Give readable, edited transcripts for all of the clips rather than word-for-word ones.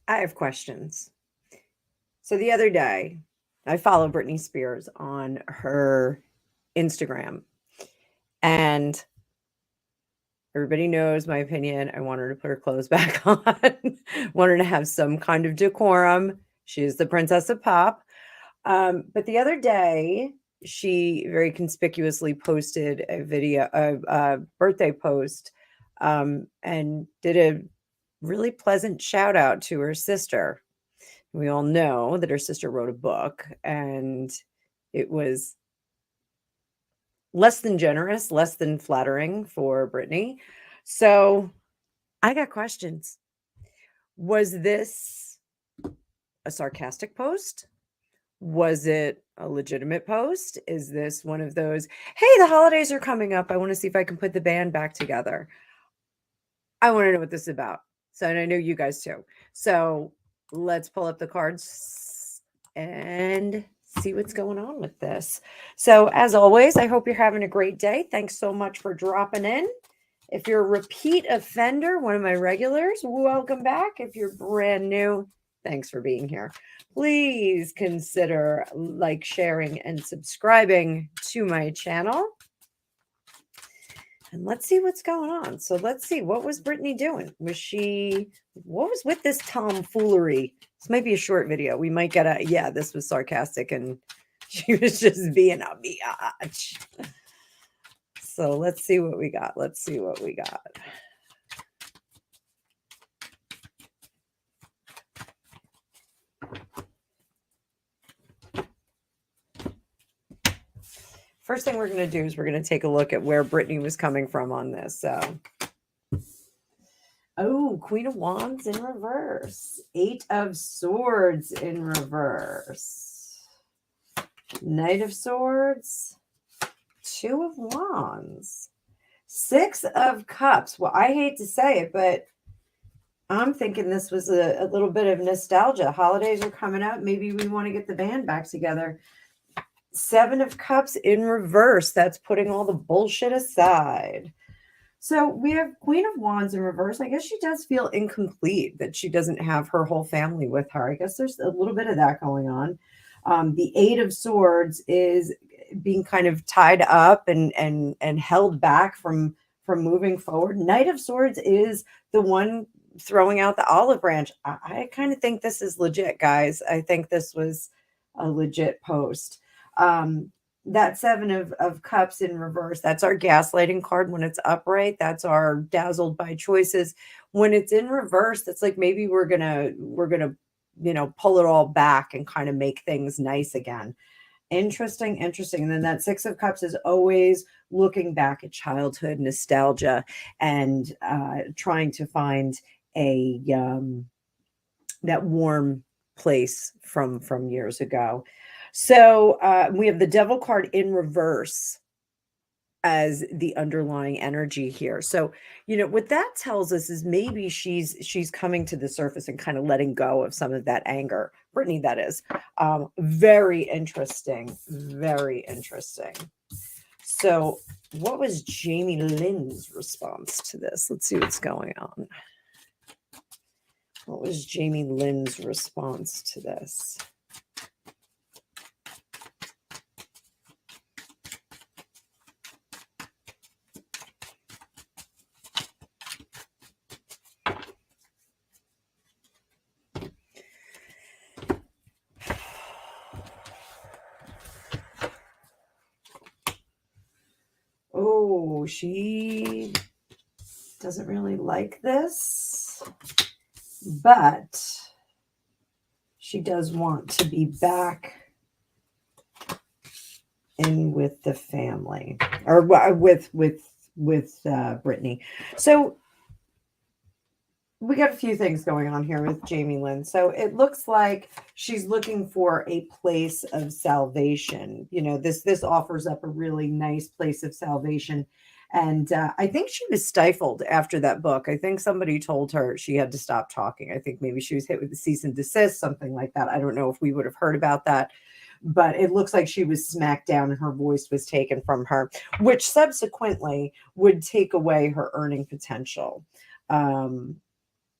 I have questions. So the other day, I follow Britney Spears on her Instagram, and everybody knows my opinion. I want her to put her clothes back on, want her to have some kind of decorum. She is the princess of pop. But the other day, she very conspicuously posted a birthday post, and did a really pleasant shout out to her sister. We all know that her sister wrote a book, and it was less than generous, less than flattering for Britney. So I got questions. Was this a sarcastic post? Was it a legitimate post? Is this one of those, hey, the holidays are coming up. I want to see if I can put the band back together? I want to know what this is about. So, and I know you guys too. So let's pull up the cards and see what's going on with this. So, as always, I hope you're having a great day. Thanks so much for dropping in. If you're a repeat offender, one of my regulars, welcome back. If you're brand new, thanks for being here. Please consider like, sharing, and subscribing to my channel. And let's see what's going on. So let's see, what was Britney doing? What was with this tomfoolery? This might be a short video. We might get yeah, this was sarcastic and she was just being a biatch. So let's see what we got. Let's see what we got. First thing we're going to do is we're going to take a look at where Britney was coming from on this. So, oh, Queen of Wands in reverse. 8 of Swords in reverse. Knight of Swords. 2 of Wands. 6 of Cups. Well, I hate to say it, but I'm thinking this was a little bit of nostalgia. Holidays are coming up. Maybe we want to get the band back together. 7 of Cups in reverse. That's putting all the bullshit aside. So we have Queen of Wands in reverse. I guess she does feel incomplete that she doesn't have her whole family with her. I guess there's a little bit of that going on. The 8 of Swords is being kind of tied up and held back from moving forward. Knight of Swords is the one throwing out the olive branch. I kind of think this is legit, guys. I think this was a legit post. That 7 of Cups in reverse, that's our gaslighting card. When it's upright, that's our dazzled by choices. When it's in reverse, that's like maybe we're gonna pull it all back and kind of make things nice again. Interesting. And then that 6 of Cups is always looking back at childhood nostalgia and trying to find a that warm place from years ago. So we have the Devil card in reverse as the underlying energy here. So, what that tells us is maybe she's coming to the surface and kind of letting go of some of that anger. Britney, that is. Very interesting. Very interesting. So what was Jamie Lynn's response to this? Let's see what's going on. What was Jamie Lynn's response to this? Oh, she doesn't really like this, but she does want to be back in with the family, or with Britney. So we got a few things going on here with Jamie Lynn. So it looks like she's looking for a place of salvation. This offers up a really nice place of salvation. And I think she was stifled after that book. I think somebody told her she had to stop talking. I think maybe she was hit with a cease and desist, something like that. I don't know if we would have heard about that, but it looks like she was smacked down and her voice was taken from her, which subsequently would take away her earning potential.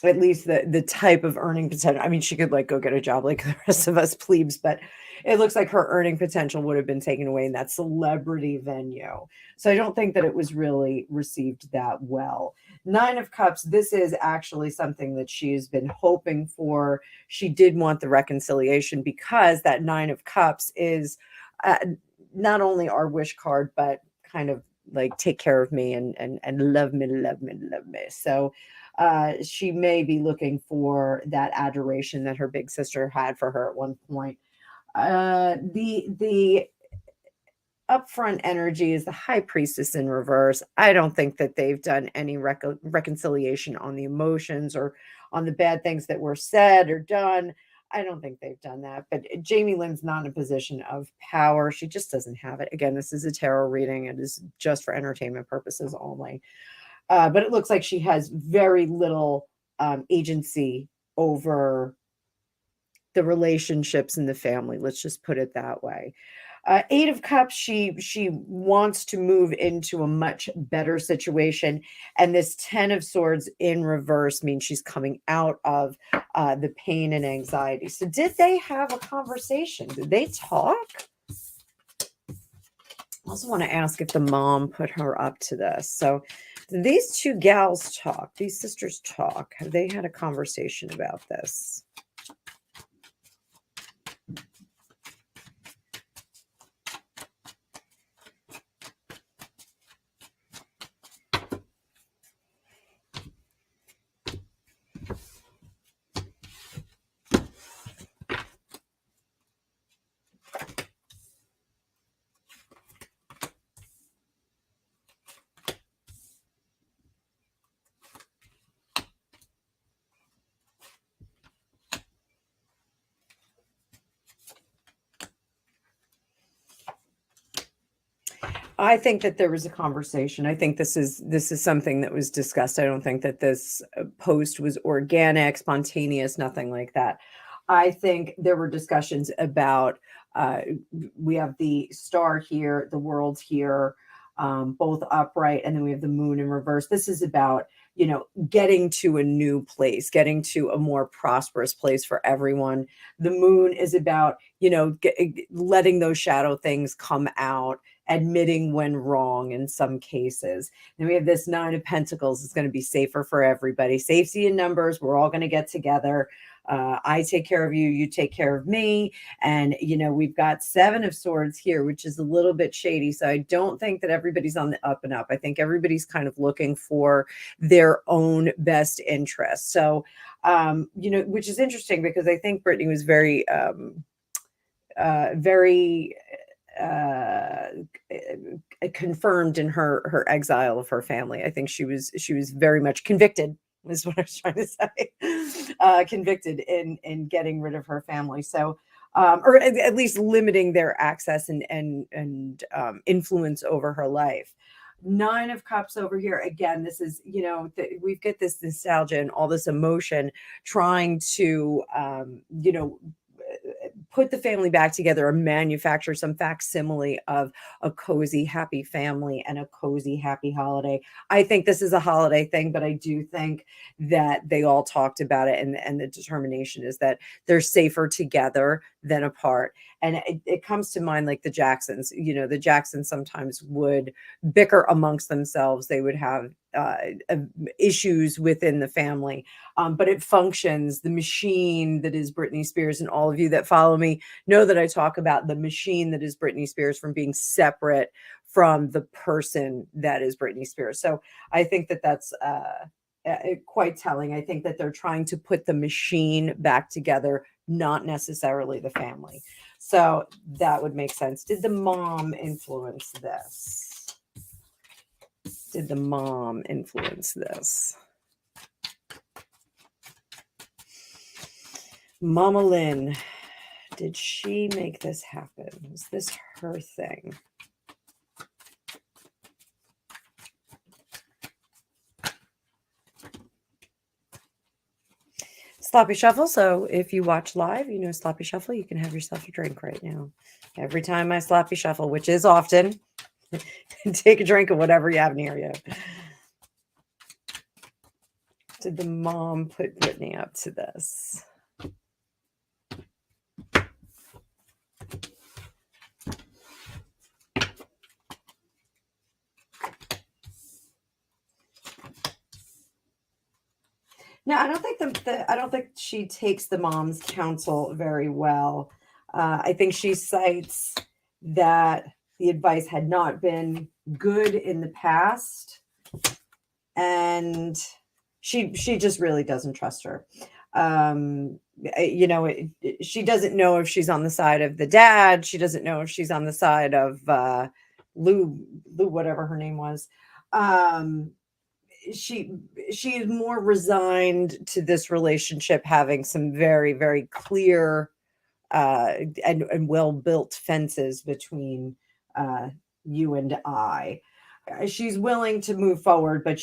at least the type of earning potential. I mean, she could like go get a job like the rest of us plebes, but it looks like her earning potential would have been taken away in that celebrity venue. So I don't think that it was really received that well. Nine of Cups, this is actually something that she has been hoping for. She did want the reconciliation because that Nine of Cups is not only our wish card, but kind of like take care of me and love me, love me, love me. So she may be looking for that adoration that her big sister had for her at one point. The upfront energy is the High Priestess in reverse. I don't think that they've done any reconciliation on the emotions or on the bad things that were said or done. I don't think they've done that. But Jamie Lynn's not in a position of power. She just doesn't have it. Again, this is a tarot reading. It is just for entertainment purposes only. But it looks like she has very little agency over the relationships in the family. Let's just put it that way. Eight of Cups, she wants to move into a much better situation. And this 10 of Swords in reverse means she's coming out of the pain and anxiety. So did they have a conversation? Did they talk? I also want to ask if the mom put her up to this. So these two gals talk, these sisters talk. Have they had a conversation about this? I think that there was a conversation. I think this is something that was discussed. I don't think that this post was organic, spontaneous, nothing like that. I think there were discussions about we have the star here, the world here, both upright, and then we have the moon in reverse. This is about, you know, getting to a new place, getting to a more prosperous place for everyone. The moon is about, you know, letting those shadow things come out, admitting when wrong in some cases. And we have this Nine of Pentacles. It's going to be safer for everybody. Safety in numbers. We're all going to get together. I take care of you. You take care of me. And, you know, we've got Seven of Swords here, which is a little bit shady. So I don't think that everybody's on the up and up. I think everybody's kind of looking for their own best interest. So, you know, which is interesting because I think Britney was very, very confirmed in her exile of her family. I think she was very much convicted, is what I was trying to say, convicted in getting rid of her family. So, or at least limiting their access and influence over her life. Nine of Cups over here. Again, this is, you know, we've got this nostalgia and all this emotion trying to, you know, put the family back together or manufacture some facsimile of a cozy, happy family and a cozy, happy holiday. I think this is a holiday thing, but I do think that they all talked about it, and the determination is that they're safer together than apart. And it comes to mind like the Jacksons. You know, the Jacksons sometimes would bicker amongst themselves. They would have issues within the family, but it functions. The machine that is Britney Spears, and all of you that follow me know that I talk about the machine that is Britney Spears from being separate from the person that is Britney Spears. So I think that that's quite telling. I think that they're trying to put the machine back together, not necessarily the family. So that would make sense. Did the mom influence this? Did the mom influence this? Mama Lynn, did she make this happen? Was this her thing? Sloppy Shuffle. So if you watch live, you know Sloppy Shuffle, you can have yourself a drink right now. Every time I Sloppy Shuffle, which is often, take a drink of whatever you have near you. did the mom put Britney up to this? No, I don't think I don't think she takes the mom's counsel very well. I think she cites that the advice had not been good in the past, and she just really doesn't trust her. She doesn't know if she's on the side of the dad. She doesn't know if she's on the side of Lou, whatever her name was. She is more resigned to this relationship having some very, very clear and well built fences between you and I. She's willing to move forward, but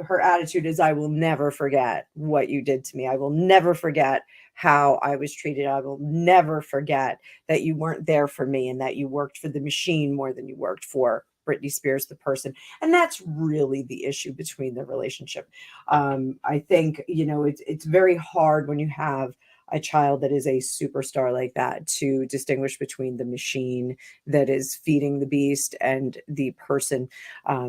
her attitude is, I will never forget what you did to me. I will never forget how I was treated. I will never forget that you weren't there for me and that you worked for the machine more than you worked for Britney Spears, the person. And that's really the issue between the relationship. I think, it's very hard when you have a child that is a superstar like that to distinguish between the machine that is feeding the beast and the person,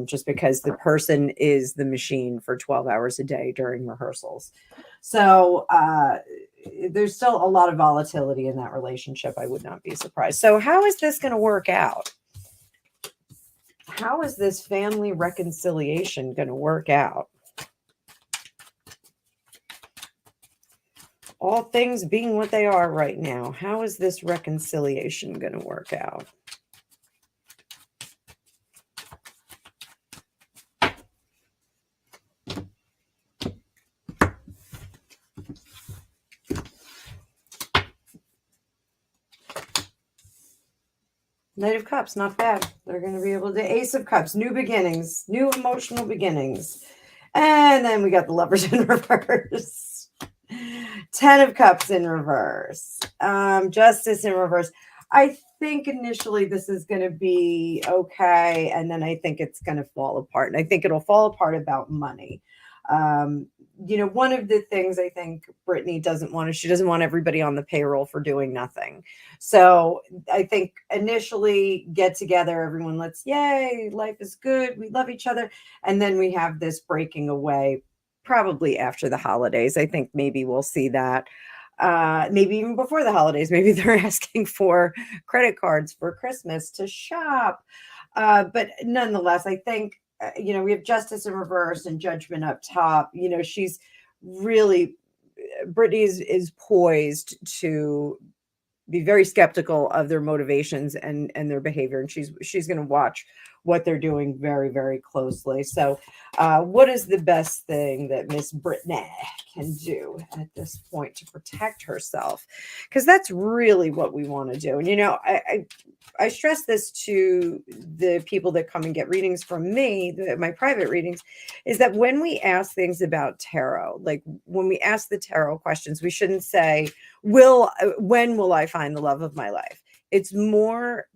just because the person is the machine for 12 hours a day during rehearsals. So there's still a lot of volatility in that relationship. I would not be surprised. So how is this going to work out? How is this family reconciliation going to work out? All things being what they are right now, how is this reconciliation going to work out? Knight of Cups, not bad. They're going to be able to. Ace of Cups, new beginnings, new emotional beginnings. And then we got the Lovers in reverse. 10 of Cups in reverse. Justice in reverse. I think initially this is going to be okay, and then I think it's going to fall apart. And I think it'll fall apart about money. One of the things I think Britney doesn't want is she doesn't want everybody on the payroll for doing nothing. So I think initially get together, everyone, yay, life is good, we love each other. And then we have this breaking away probably after the holidays. I think maybe we'll see that. Maybe even before the holidays. Maybe they're asking for credit cards for Christmas to shop. But nonetheless, I think, we have Justice in reverse and Judgment up top. She's really, Britney is poised to be very skeptical of their motivations and their behavior. And she's going to watch what they're doing very, very closely. So what is the best thing that Miss Britney can do at this point to protect herself? Because that's really what we want to do. And, I stress this to the people that come and get readings from me, my private readings, is that when we ask things about tarot, like when we ask the tarot questions, we shouldn't say, when will I find the love of my life? It's more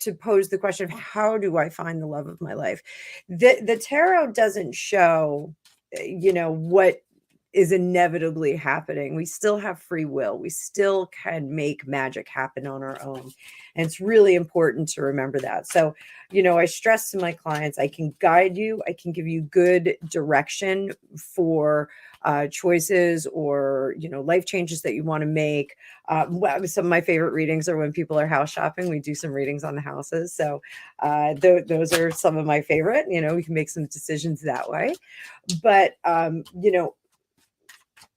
to pose the question of, how do I find the love of my life? The tarot doesn't show, what is inevitably happening. We still have free will. We still can make magic happen on our own. And it's really important to remember that. So, I stress to my clients, I can guide you. I can give you good direction for choices or, life changes that you want to make. Some of my favorite readings are when people are house shopping. We do some readings on the houses. So those are some of my favorite. We can make some decisions that way. But,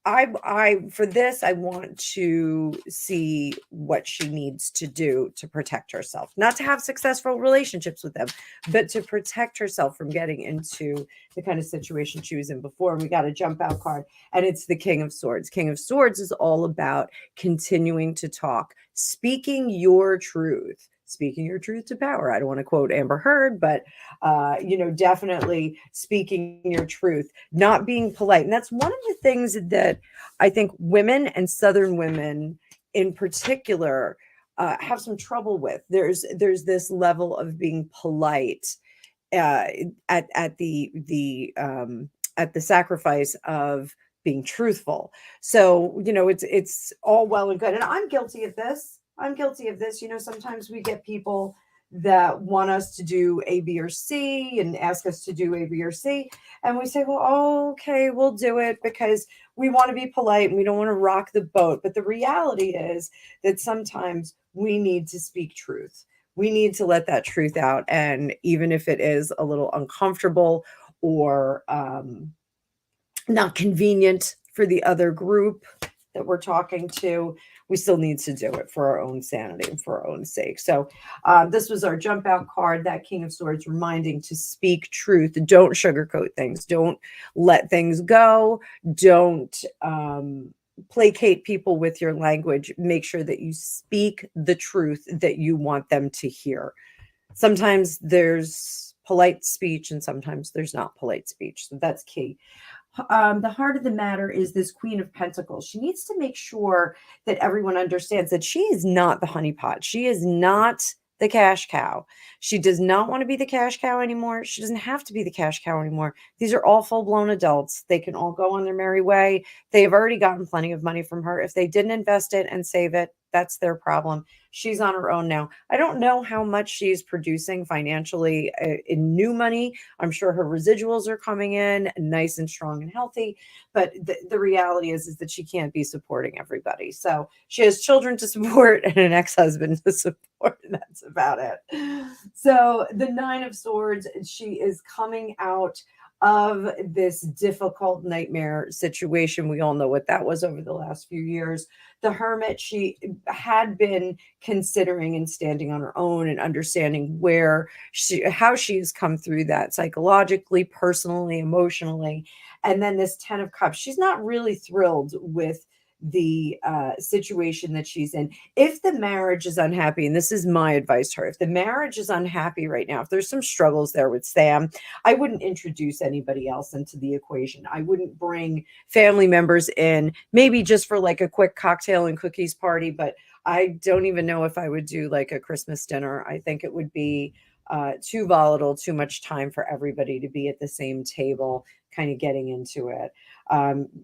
I for this, I want to see what she needs to do to protect herself, not to have successful relationships with them, but to protect herself from getting into the kind of situation she was in before. And we got a jump out card, and it's the King of Swords. King of Swords is all about continuing to talk, speaking your truth to power. I don't want to quote Amber Heard, but, definitely speaking your truth, not being polite. And that's one of the things that I think women, and Southern women in particular, have some trouble with. There's this level of being polite at the at the sacrifice of being truthful. So, it's all well and good. And I'm guilty of this. I'm guilty of this. Sometimes we get people that want us to do A, B, or C and ask us to do A, B, or C. And we say, well, okay, we'll do it because we want to be polite and we don't want to rock the boat. But the reality is that sometimes we need to speak truth. We need to let that truth out. And even if it is a little uncomfortable or not convenient for the other group that we're talking to, we still need to do it for our own sanity and for our own sake. So this was our jump out card, that King of Swords, reminding to speak truth. Don't sugarcoat things. Don't let things go. Don't placate people with your language. Make sure that you speak the truth that you want them to hear. Sometimes there's polite speech and sometimes there's not polite speech. So that's key. The heart of the matter is this Queen of Pentacles. She needs to make sure that everyone understands that she is not the honeypot. She is not the cash cow. She does not want to be the cash cow anymore. She doesn't have to be the cash cow anymore. These are all full-blown adults. They can all go on their merry way. They have already gotten plenty of money from her. If they didn't invest it and save it, that's their problem. She's on her own now. I don't know how much she's producing financially in new money. I'm sure her residuals are coming in nice and strong and healthy. But the reality is that she can't be supporting everybody. So she has children to support and an ex-husband to support, and that's about it. So the Nine of Swords, she is coming out of this difficult nightmare situation. We all know what that was over the last few years. The Hermit, she had been considering and standing on her own and understanding how she's come through that psychologically, personally, emotionally. And then this 10 of Cups, she's not really thrilled with the situation that she's in. If the marriage is unhappy, and this is my advice to her, if the marriage is unhappy right now, if there's some struggles there with Sam, I wouldn't introduce anybody else into the equation. I wouldn't bring family members in, maybe just for like a quick cocktail and cookies party, but I don't even know if I would do like a Christmas dinner. I think it would be too volatile, too much time for everybody to be at the same table, kind of getting into it.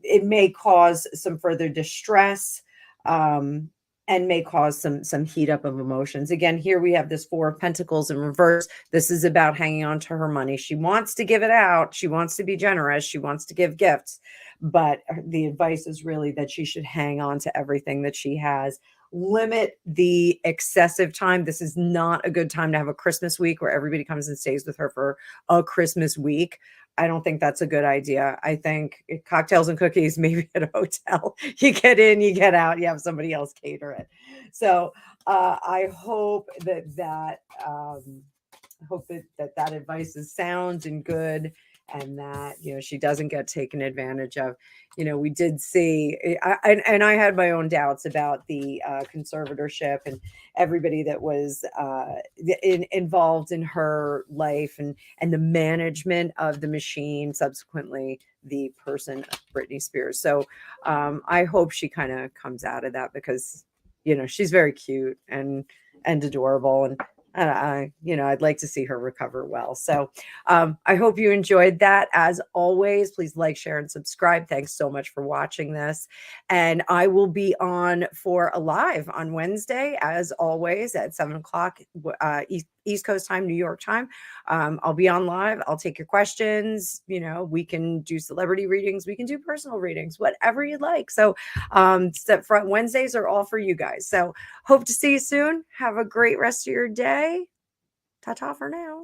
It may cause some further distress and may cause some heat up of emotions. Again, here we have this Four of Pentacles in reverse. This is about hanging on to her money. She wants to give it out. She wants to be generous. She wants to give gifts. But the advice is really that she should hang on to everything that she has. Limit the excessive time. This is not a good time to have a Christmas week where everybody comes and stays with her for a Christmas week. I don't think that's a good idea. I think cocktails and cookies, maybe at a hotel, you get in, you get out, you have somebody else cater it. So I hope that advice is sound and good, and that, she doesn't get taken advantage of. We did see, and I had my own doubts about the conservatorship and everybody that was involved in her life and the management of the machine, subsequently the person, Britney Spears. So I hope she kind of comes out of that, because, she's very cute and adorable, and I'd like to see her recover well. So I hope you enjoyed that. As always, please like, share, and subscribe. Thanks so much for watching this. And I will be on for a live on Wednesday, as always, at 7 o'clock East Coast time, New York time. I'll be on live. I'll take your questions. We can do celebrity readings. We can do personal readings, whatever you'd like. So Wednesdays are all for you guys. So hope to see you soon. Have a great rest of your day. Ta-ta for now.